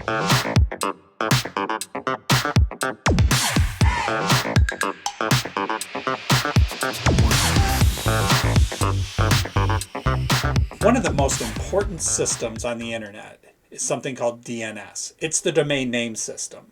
One of the most important systems on the internet is something called DNS. It's the domain name system.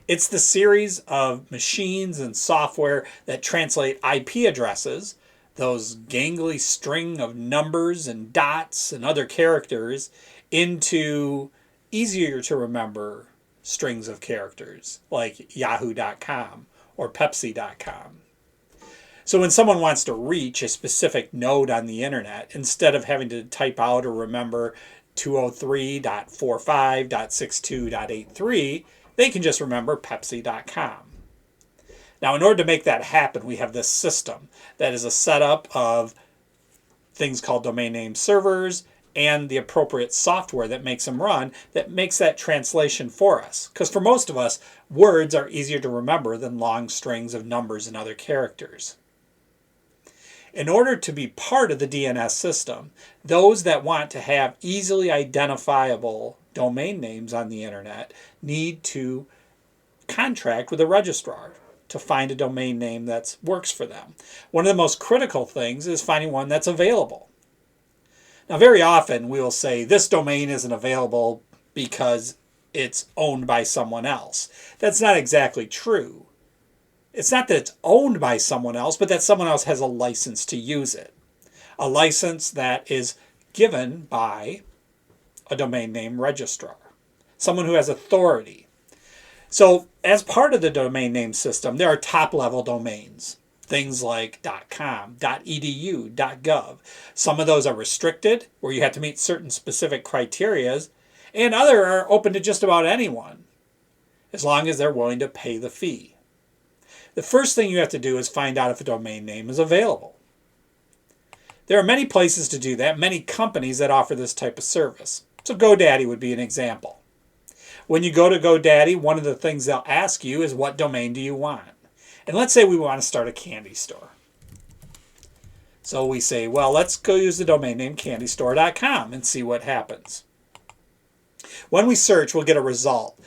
It's the series of machines and software that translate IP addresses, those gangly string of numbers and dots and other characters, into easier to remember strings of characters like yahoo.com or pepsi.com. So when someone wants to reach a specific node on the internet, instead of having to type out or remember 203.45.62.83, they can just remember pepsi.com. Now, in order to make that happen, we have this system that is a setup of things called domain name servers and the appropriate software that makes them run, that makes that translation for us. Because for most of us, words are easier to remember than long strings of numbers and other characters. In order to be part of the DNS system, those that want to have easily identifiable domain names on the internet need to contract with a registrar to find a domain name that works for them. One of the most critical things is finding one that's available. Now, very often we will say this domain isn't available because it's owned by someone else. That's not exactly true. It's not that it's owned by someone else, but that someone else has a license to use it. A license that is given by a domain name registrar, someone who has authority. So as part of the domain name system, there are top-level domains, things like .com, .edu, .gov. Some of those are restricted, where you have to meet certain specific criteria, and other are open to just about anyone, as long as they're willing to pay the fee. The first thing you have to do is find out if a domain name is available. There are many places to do that, many companies that offer this type of service. So GoDaddy would be an example. When you go to GoDaddy, one of the things they'll ask you is, what domain do you want? And let's say we want to start a candy store. So we say, well, let's go use the domain name candystore.com and see what happens. When we search, we'll get a result.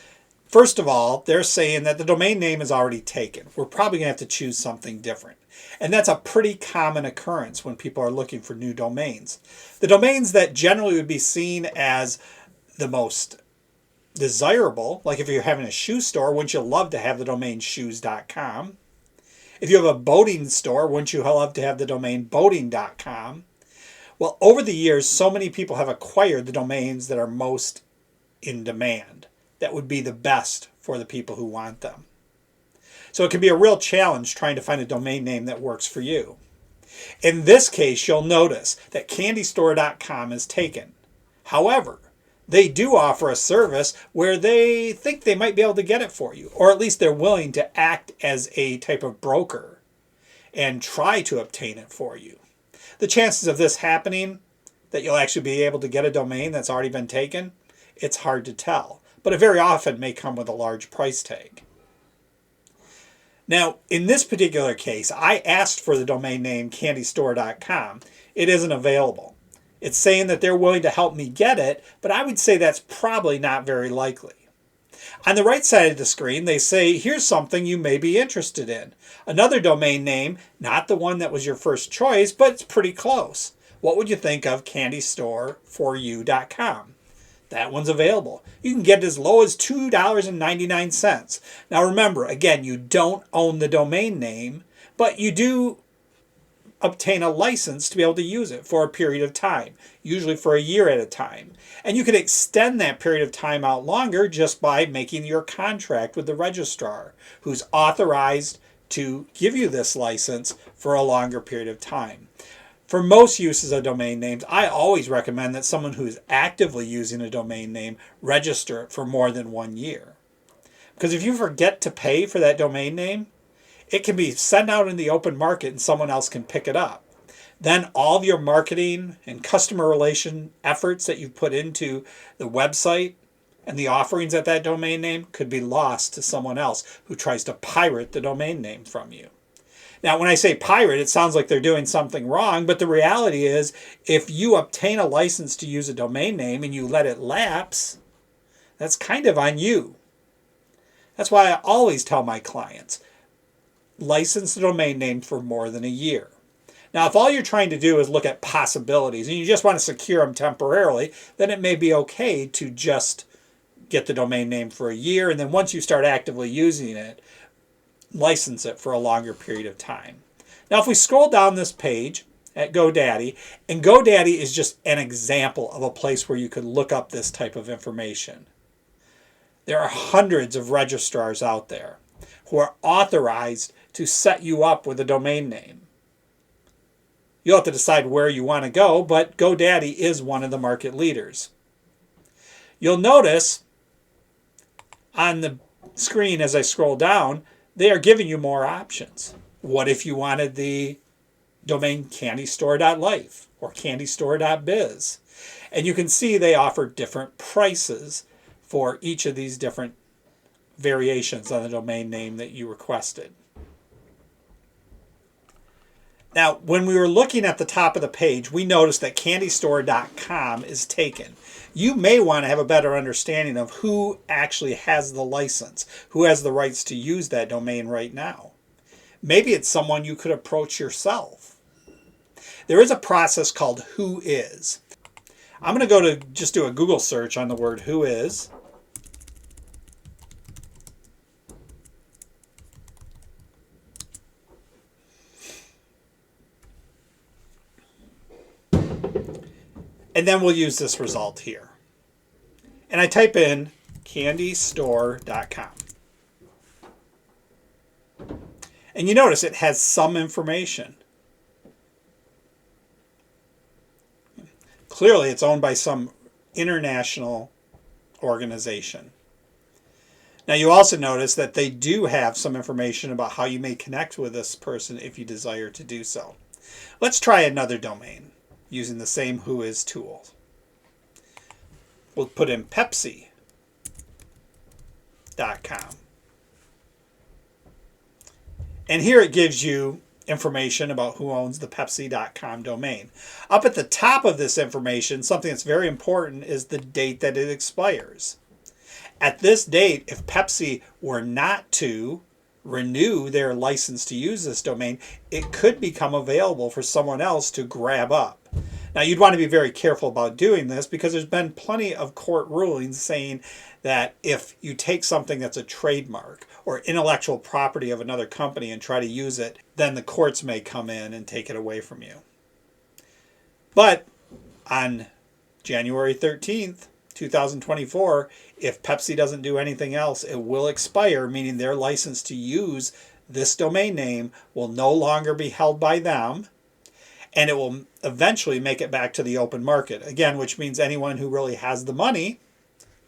First of all, they're saying that the domain name is already taken. We're probably going to have to choose something different. And that's a pretty common occurrence when people are looking for new domains. The domains that generally would be seen as the most desirable, like if you're having a shoe store, wouldn't you love to have the domain shoes.com? If you have a boating store, wouldn't you love to have the domain boating.com? Well, over the years, so many people have acquired the domains that are most in demand, that would be the best for the people who want them. So it can be a real challenge trying to find a domain name that works for you. In this case, you'll notice that candystore.com is taken. However, they do offer a service where they think they might be able to get it for you, or at least they're willing to act as a type of broker and try to obtain it for you. The chances of this happening, that you'll actually be able to get a domain that's already been taken, it's hard to tell. But it very often may come with a large price tag. Now, in this particular case, I asked for the domain name candystore.com. It isn't available. It's saying that they're willing to help me get it, but I would say that's probably not very likely. On the right side of the screen, they say, here's something you may be interested in. Another domain name, not the one that was your first choice, but it's pretty close. What would you think of candystoreforyou.com? That one's available. You can get it as low as $2.99. Now remember, again, you don't own the domain name, but you do obtain a license to be able to use it for a period of time, usually for a year at a time. And you can extend that period of time out longer just by making your contract with the registrar, who's authorized to give you this license for a longer period of time. For most uses of domain names, I always recommend that someone who is actively using a domain name register it for more than 1 year. Because if you forget to pay for that domain name, it can be sent out in the open market and someone else can pick it up. Then all of your marketing and customer relation efforts that you've put into the website and the offerings at that domain name could be lost to someone else who tries to pirate the domain name from you. Now, when I say pirate, it sounds like they're doing something wrong, but the reality is if you obtain a license to use a domain name and you let it lapse, That's kind of on you. That's why I always tell my clients, license the domain name for more than a year. Now, if all you're trying to do is look at possibilities and you just want to secure them temporarily, then it may be okay to just get the domain name for a year, and then once you start actively using it, license it for a longer period of time. Now, if we scroll down this page at GoDaddy, and GoDaddy is just an example of a place where you could look up this type of information. There are hundreds of registrars out there who are authorized to set you up with a domain name. You'll have to decide where you want to go, but GoDaddy is one of the market leaders. You'll notice on the screen as I scroll down, they are giving you more options. What if you wanted the domain candystore.life or candystore.biz? And you can see they offer different prices for each of these different variations on the domain name that you requested. Now, when we were looking at the top of the page, we noticed that candystore.com is taken. You may want to have a better understanding of who actually has the license, who has the rights to use that domain right now. Maybe it's someone you could approach yourself. There is a process called Who Is. I'm going to go to just do a Google search on the word Who Is. And then we'll use this result here. And I type in candystore.com. And you notice it has some information. Clearly, it's owned by some international organization. Now, you also notice that they do have some information about how you may connect with this person if you desire to do so. Let's try another domain using the same Who Is tool. We'll put in Pepsi.com. And here it gives you information about who owns the Pepsi.com domain. Up at the top of this information, something that's very important is the date that it expires. At this date, if Pepsi were not to renew their license to use this domain, it could become available for someone else to grab up. Now, you'd want to be very careful about doing this because there's been plenty of court rulings saying that if you take something that's a trademark or intellectual property of another company and try to use it, then the courts may come in and take it away from you. But on January 13th, 2024, if Pepsi doesn't do anything else, it will expire, meaning their license to use this domain name will no longer be held by them, and it will eventually make it back to the open market. Again, which means anyone who really has the money,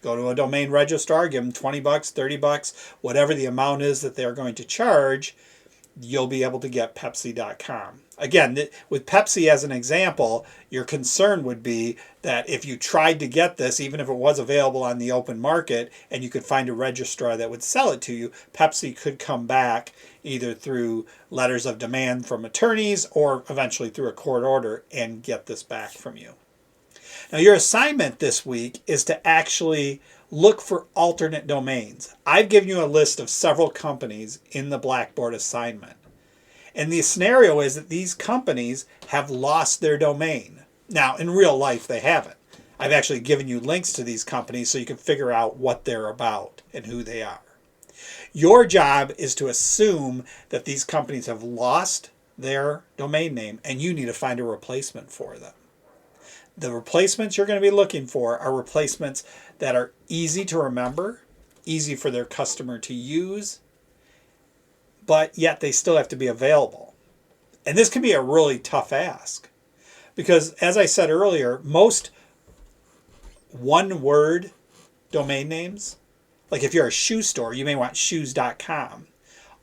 go to a domain registrar, give them $20, $30, whatever the amount is that they're going to charge, you'll be able to get Pepsi.com. Again, with Pepsi as an example, your concern would be that if you tried to get this, even if it was available on the open market, and you could find a registrar that would sell it to you, Pepsi could come back either through letters of demand from attorneys or eventually through a court order and get this back from you. Now, your assignment this week is to actually look for alternate domains. I've given you a list of several companies in the Blackboard assignment. And the scenario is that these companies have lost their domain. Now, in real life, they haven't. I've actually given you links to these companies so you can figure out what they're about and who they are. Your job is to assume that these companies have lost their domain name and you need to find a replacement for them. The replacements you're going to be looking for are replacements that are easy to remember, easy for their customer to use, but yet they still have to be available. And this can be a really tough ask because, as I said earlier, most one-word domain names, like if you're a shoe store, you may want shoes.com.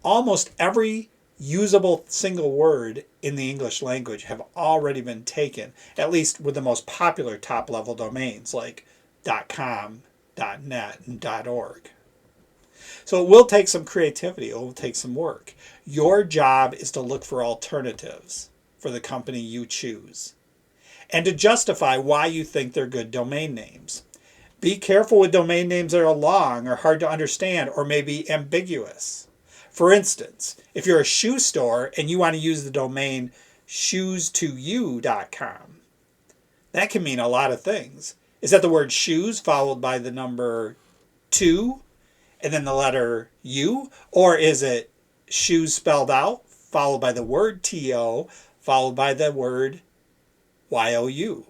Almost every usable single word in the English language have already been taken, at least with the most popular top-level domains like .com, .net, and .org. So it will take some creativity. It will take some work. Your job is to look for alternatives for the company you choose and to justify why you think they're good domain names. Be careful with domain names that are long or hard to understand or maybe ambiguous. For instance, if you're a shoe store and you want to use the domain shoes2u.com, that can mean a lot of things. Is that the word shoes followed by the number 2 and then the letter U? Or is it shoes spelled out followed by the word TO followed by the word YOU?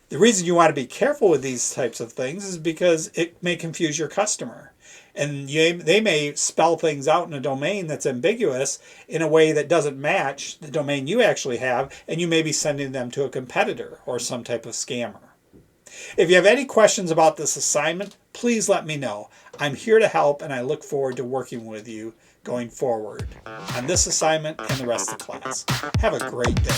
The reason you want to be careful with these types of things is because it may confuse your customer. And they may spell things out in a domain that's ambiguous in a way that doesn't match the domain you actually have, and you may be sending them to a competitor or some type of scammer. If you have any questions about this assignment, please let me know. I'm here to help, and I look forward to working with you going forward on this assignment and the rest of the class. Have a great day.